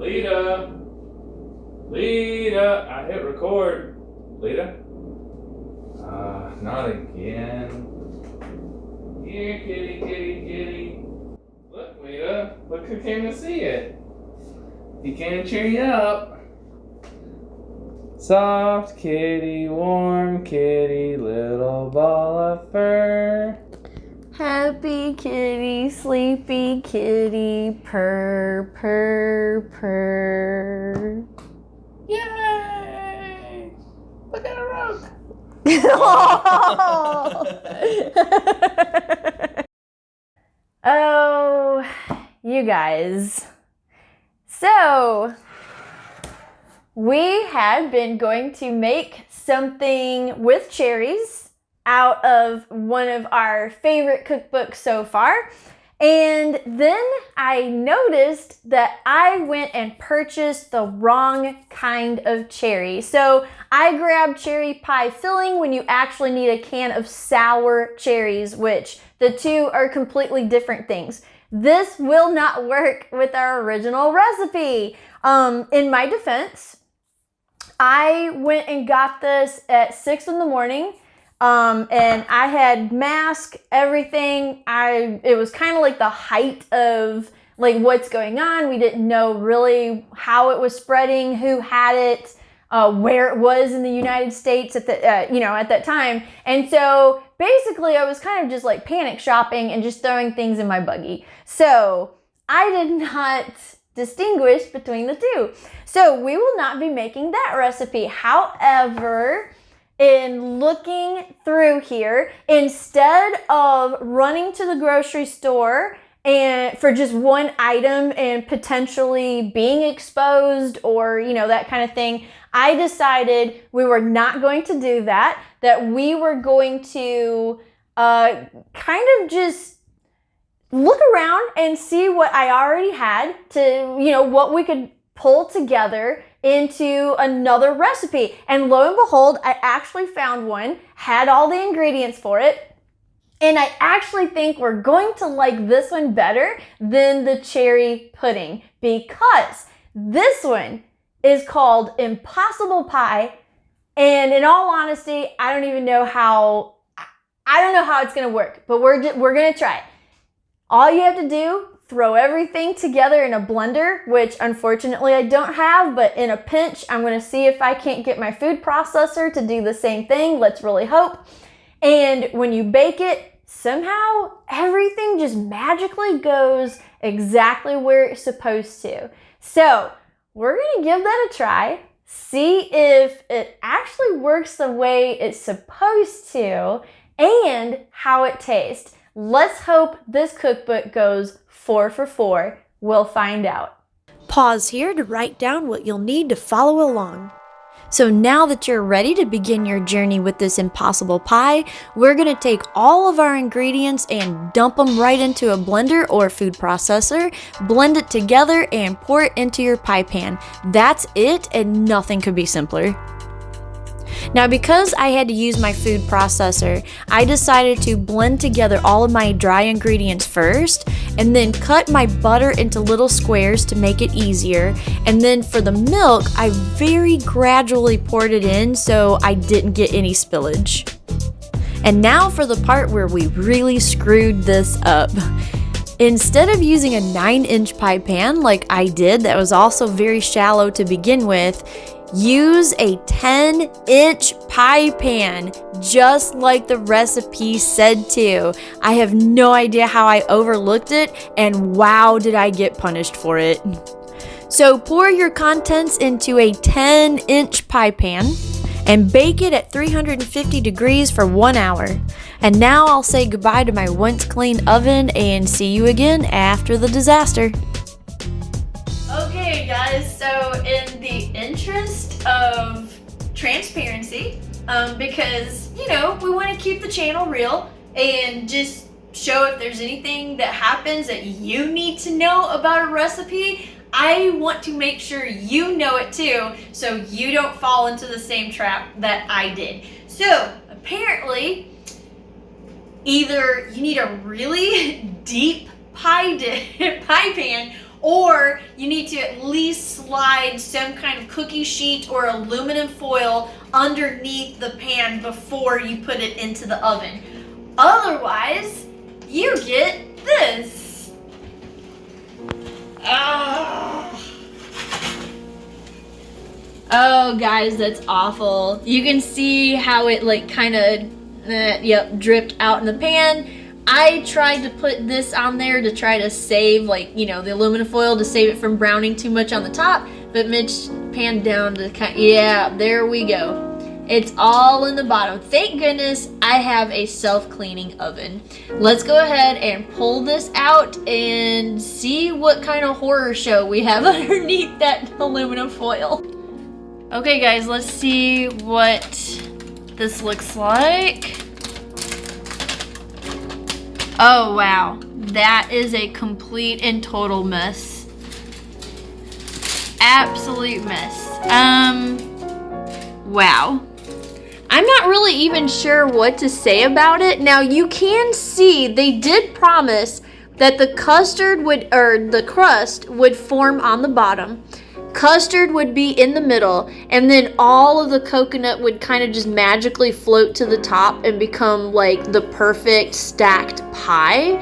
Lita. Lita. I hit record. Lita? Not again. Here, kitty, kitty, kitty. Look, Lita. Look who came to see it. You can't cheer you up. Soft kitty, warm kitty, little ball of fur. Happy kitty, sleepy kitty, purr, purr, purr. Yay! Look at a rook. Oh, you guys. So, we had been going to make something with cherries out of one of our favorite cookbooks so far. And then I noticed that I went and purchased the wrong kind of cherry. So I grabbed cherry pie filling when you actually need a can of sour cherries, which the two are completely different things. This will not work with our original recipe. In my defense, I went and got this at 6 in the morning. And I had mask, everything. It was kind of like the height of like what's going on. We didn't know really how it was spreading, who had it, where it was in the United States at the, at that time. And so basically I was kind of just like panic shopping and just throwing things in my buggy. So I did not distinguish between the two. So we will not be making that recipe. However, in looking through here, instead of running to the grocery store and for just one item and potentially being exposed or, that kind of thing, I decided we were not going to do that, that we were going to kind of just look around and see what I already had to, what we could pull together into another recipe. And lo and behold, I actually found one, had all the ingredients for it, and I actually think we're going to like this one better than the cherry pudding because this one is called Impossible Pie, and in all honesty, I don't know how it's gonna work, but we're gonna try it. All you have to do, throw everything together in a blender, which unfortunately I don't have, but in a pinch, I'm gonna see if I can't get my food processor to do the same thing. Let's really hope. And when you bake it, somehow everything just magically goes exactly where it's supposed to. So we're gonna give that a try, see if it actually works the way it's supposed to, and how it tastes. Let's hope this cookbook goes 4 for 4. We'll find out. Pause here to write down what you'll need to follow along. So now that you're ready to begin your journey with this impossible pie, we're going to take all of our ingredients and dump them right into a blender or food processor, blend it together, and pour it into your pie pan. That's it, and nothing could be simpler. Now, because I had to use my food processor, I decided to blend together all of my dry ingredients first, and then cut my butter into little squares to make it easier. And then for the milk, I very gradually poured it in so I didn't get any spillage. And now for the part where we really screwed this up. Instead of using a 9-inch pie pan like I did, that was also very shallow to begin with, use a 10-inch pie pan, just like the recipe said to. I have no idea how I overlooked it, and wow, did I get punished for it. So pour your contents into a 10-inch pie pan and bake it at 350 degrees for 1 hour. And now I'll say goodbye to my once clean oven and see you again after the disaster. Okay guys, so in the interest of transparency, because, we want to keep the channel real and just show if there's anything that happens that you need to know about a recipe, I want to make sure you know it too, so you don't fall into the same trap that I did. So apparently, either you need a really deep pie pan, or you need to at least slide some kind of cookie sheet or aluminum foil underneath the pan before you put it into the oven. Otherwise, you get this. Oh, guys, that's awful. You can see how it like kind of, dripped out in the pan. I tried to put this on there to try to save, like, the aluminum foil to save it from browning too much on the top, but Mitch panned down to there we go. It's all in the bottom. Thank goodness I have a self-cleaning oven. Let's go ahead and pull this out and see what kind of horror show we have underneath that aluminum foil. Okay, guys, let's see what this looks like. Oh, wow. That is a complete and total mess. Absolute mess. Wow. I'm not really even sure what to say about it. Now, you can see they did promise that the the crust would form on the bottom. Custard would be in the middle, and then all of the coconut would kind of just magically float to the top and become like the perfect stacked pie.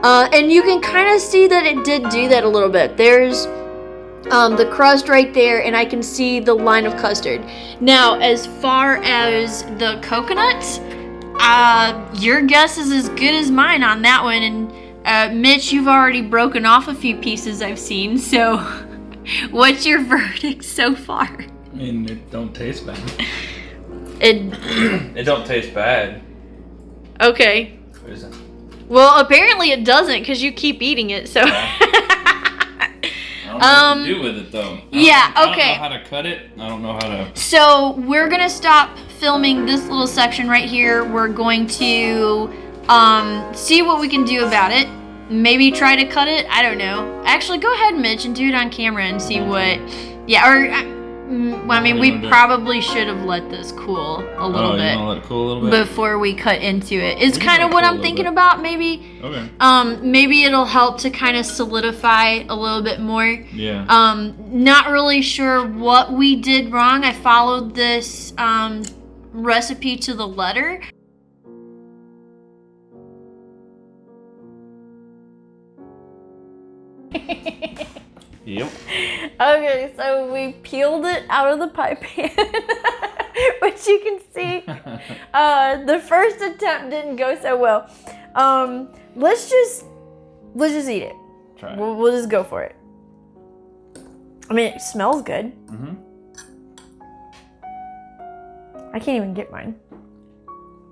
And you can kind of see that it did do that a little bit. There's the crust right there, and I can see the line of custard. Now, as far as the coconuts, your guess is as good as mine on that one. And Mitch, you've already broken off a few pieces I've seen, so what's your verdict so far? I mean, it don't taste bad. It don't taste bad. Okay. What is it? Well, apparently it doesn't, because you keep eating it, so. I don't know what to do with it, though. Okay. I don't know how to cut it. I don't know how to. So we're gonna stop filming this little section right here. We're going to see what we can do about it. Maybe try to cut it. I don't know. Actually, go ahead, Mitch, and do it on camera and see what. Yeah, or I mean, we probably should have let this cool a little bit. You want to let it cool a little bit before we cut into it. It's kind of what I'm thinking about. Maybe. Okay. Maybe it'll help to kind of solidify a little bit more. Yeah. Not really sure what we did wrong. I followed this recipe to the letter. Yep. Okay, so we peeled it out of the pie pan, which you can see. The first attempt didn't go so well. Let's just eat it. Try it. We'll just go for it. I mean, it smells good. Mm-hmm. I can't even get mine.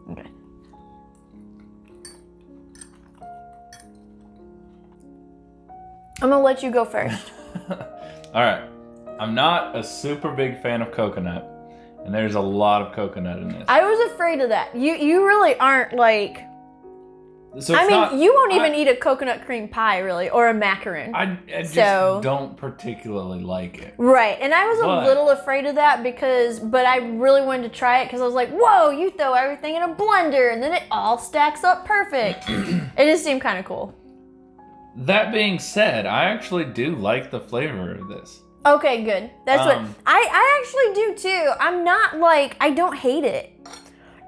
Okay. I'm gonna let you go first. All right. I'm not a super big fan of coconut, and there's a lot of coconut in this. I was afraid of that. You really aren't like. So I mean, you won't even eat a coconut cream pie, really, or a macaroon. I just don't particularly like it. Right, and I was a little afraid of that but I really wanted to try it because I was like, whoa, you throw everything in a blender and then it all stacks up perfect. It just seemed kind of cool. That being said, I actually do like the flavor of this. Okay, good. That's what I actually do too. I'm not like, I don't hate it.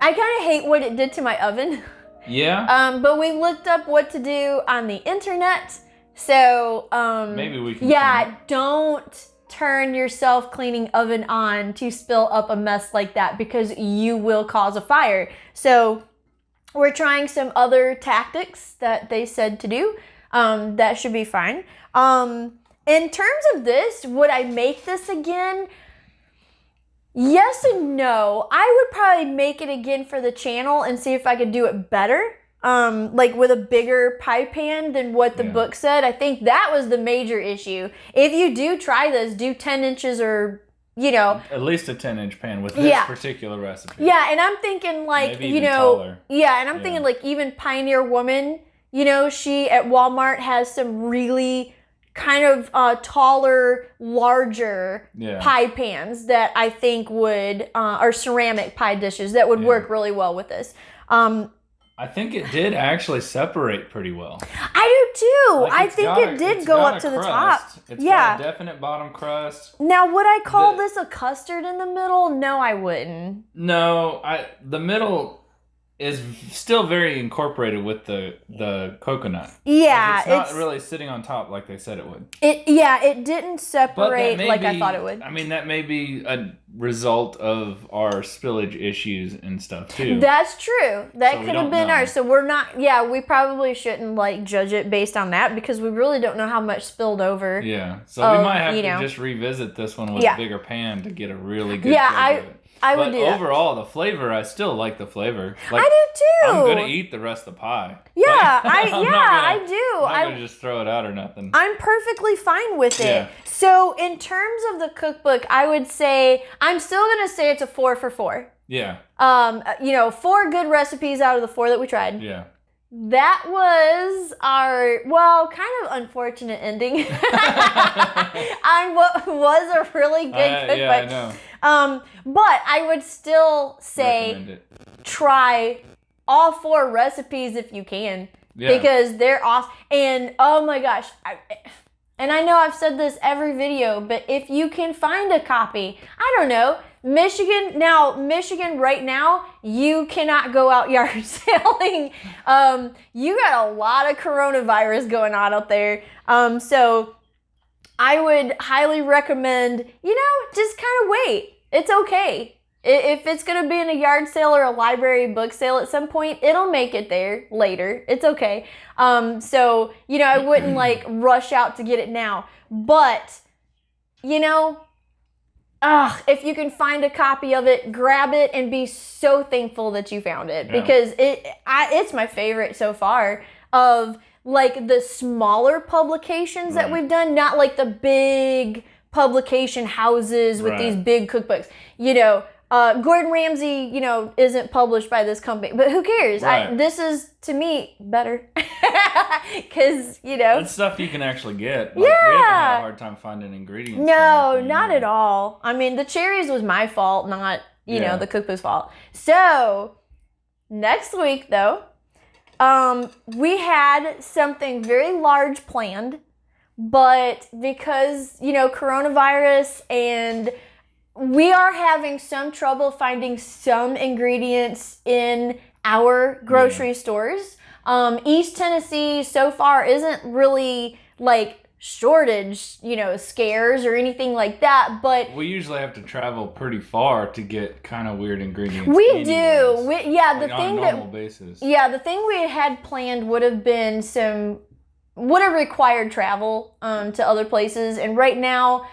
I kind of hate what it did to my oven. Yeah. But we looked up what to do on the internet. So, maybe we can. Yeah, don't turn your self-cleaning oven on to spill up a mess like that because you will cause a fire. So, we're trying some other tactics that they said to do. That should be fine. In terms of this, would I make this again? Yes and no. I would probably make it again for the channel and see if I could do it better. Like with a bigger pie pan than what the book said. I think that was the major issue. If you do try this, do 10 inches or, at least a 10-inch pan with this particular recipe. Yeah, and I'm thinking like, maybe even taller. Yeah, and I'm thinking like even Pioneer Woman, she at Walmart has some really kind of taller, larger pie pans that I think would, or ceramic pie dishes that would work really well with this. I think it did actually separate pretty well. I do too. Like, I think it did go up to the top. It's got a definite bottom crust. Now, would I call this a custard in the middle? No, I wouldn't. No, the middle is still very incorporated with the coconut. Yeah, like it's not really sitting on top like they said it would. It didn't separate like I thought it would. I mean, that may be a result of our spillage issues and stuff too. That's true. That could have been ours. So we're not. Yeah, we probably shouldn't like judge it based on that because we really don't know how much spilled over. Yeah, so we might have to just revisit this one with a bigger pan to get a really good. I would do that. Overall, the flavor, I still like the flavor. Like, I do too. I'm gonna eat the rest of the pie. Yeah, I do. I'm not gonna just throw it out or nothing. I'm perfectly fine with it. So in terms of the cookbook, I would say I'm still gonna say it's a 4 for 4. Yeah. 4 good recipes out of the 4 that we tried. Yeah. That was our, kind of unfortunate ending on what was a really good cookbook. Yeah, I know. But I would still say try all 4 recipes if you can. Yeah. Because they're awesome. And oh my gosh, and I know I've said this every video, but if you can find a copy, I don't know, Michigan right now, you cannot go out yard selling. You got a lot of coronavirus going on out there. So I would highly recommend, just kind of wait. It's okay. If it's going to be in a yard sale or a library book sale at some point, it'll make it there later. It's okay. So, I wouldn't like rush out to get it now. But, if you can find a copy of it, grab it and be so thankful that you found it. Yeah. Because it's my favorite so far of like the smaller publications that we've done, not like the big publication houses with these big cookbooks. Gordon Ramsay, isn't published by this company, but who cares? Right. This is, to me, better. Because, It's stuff you can actually get. We haven't had a hard time finding ingredients. No, not at all. I mean, the cherries was my fault, not, the cookbook's fault. So, next week, though, we had something very large planned, but because, coronavirus and we are having some trouble finding some ingredients in our grocery stores. East Tennessee so far isn't really like shortage, scares or anything like that, but we usually have to travel pretty far to get kind of weird ingredients. We do. On a normal basis. Yeah, the thing we had planned would have required travel to other places, and right now,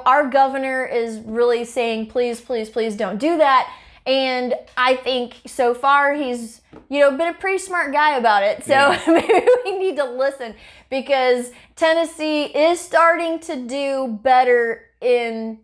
our governor is really saying, please, please, please don't do that. And I think so far he's, been a pretty smart guy about it. So maybe we need to listen because Tennessee is starting to do better in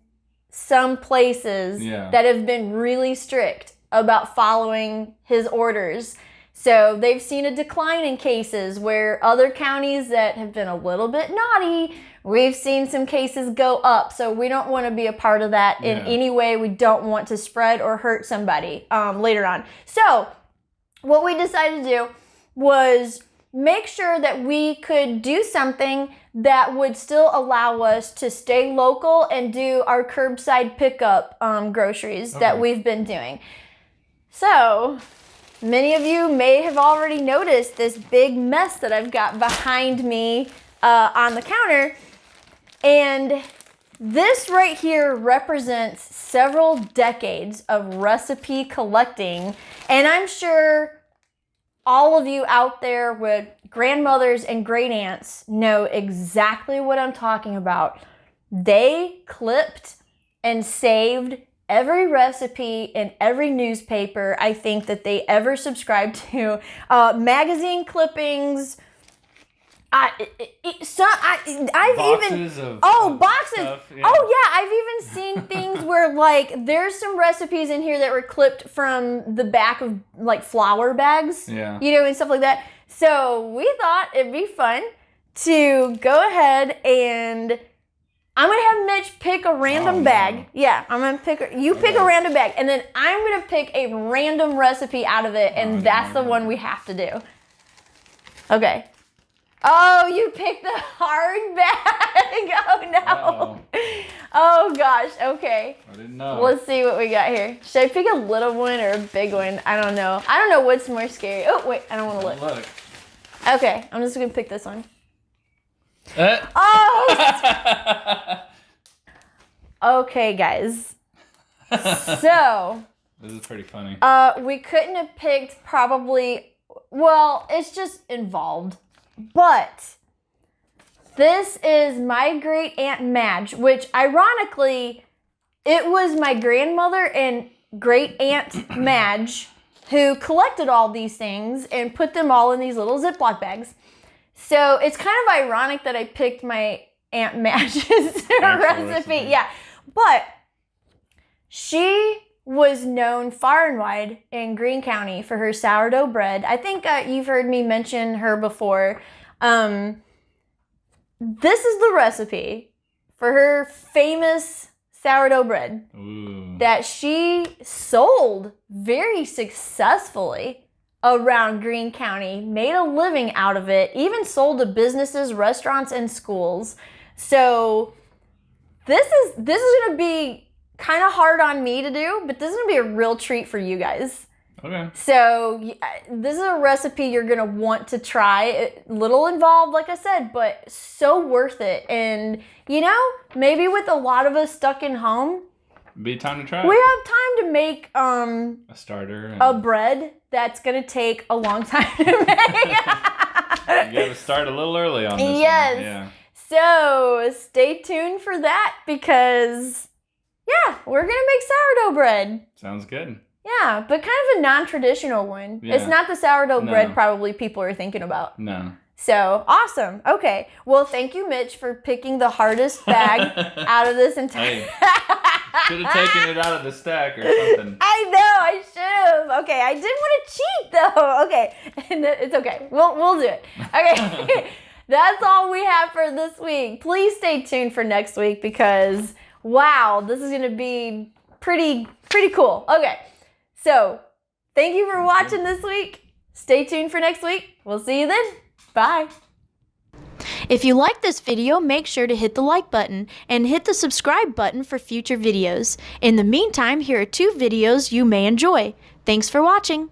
some places that have been really strict about following his orders. So they've seen a decline in cases where other counties that have been a little bit naughty, we've seen some cases go up. So we don't want to be a part of that in any way. We don't want to spread or hurt somebody later on. So what we decided to do was make sure that we could do something that would still allow us to stay local and do our curbside pickup groceries that we've been doing. So many of you may have already noticed this big mess that I've got behind me on the counter. And this right here represents several decades of recipe collecting. And I'm sure all of you out there with grandmothers and great aunts know exactly what I'm talking about. They clipped and saved every recipe in every newspaper I think that they ever subscribed to, magazine clippings. I've boxes even boxes. Stuff, yeah. Oh yeah, I've even seen things where like there's some recipes in here that were clipped from the back of like flour bags, and stuff like that. So we thought it'd be fun to go ahead and I'm gonna have Mitch pick a random bag. Yeah, I'm gonna pick a random bag, and then I'm gonna pick a random recipe out of it, and that's the one we have to do. Okay. Oh, you picked the hard bag. Oh no. Oh gosh. Okay. I didn't know. Let's see what we got here. Should I pick a little one or a big one? I don't know. I don't know what's more scary. Oh wait, I don't want to look. Okay, I'm just gonna pick this one. Oh. Okay, guys. So. This is pretty funny. We couldn't have picked probably. Well, it's just involved. But this is my great aunt Madge, which ironically, it was my grandmother and great aunt Madge who collected all these things and put them all in these little Ziploc bags. So it's kind of ironic that I picked my aunt Madge's recipe. Yeah, but she was known far and wide in Greene County for her sourdough bread. I think you've heard me mention her before. This is the recipe for her famous sourdough bread. Ooh. That she sold very successfully around Greene County, made a living out of it, even sold to businesses, restaurants, and schools. So this is going to be kind of hard on me to do, but this is going to be a real treat for you guys. Okay. So this is a recipe you're going to want to try. A little involved, like I said, but so worth it. And, you know, maybe with a lot of us stuck in home, be time to try. We have time to make a starter. A bread that's going to take a long time to make. You got to start a little early on this Yes. one. Yeah. So stay tuned for that because, yeah, we're going to make sourdough bread. Sounds good. Yeah, but kind of a non-traditional one. Yeah. It's not the sourdough bread probably people are thinking about. No. So, awesome. Okay. Well, thank you, Mitch, for picking the hardest bag out of this entire... Should have taken it out of the stack or something. I know, I should have. Okay, I didn't want to cheat, though. Okay, it's okay. We'll do it. Okay, that's all we have for this week. Please stay tuned for next week because, wow, this is going to be pretty cool. Okay. So, thank you for watching this week. Stay tuned for next week. We'll see you then. Bye. If you like this video, make sure to hit the like button and hit the subscribe button for future videos. In the meantime, here are 2 videos you may enjoy. Thanks for watching.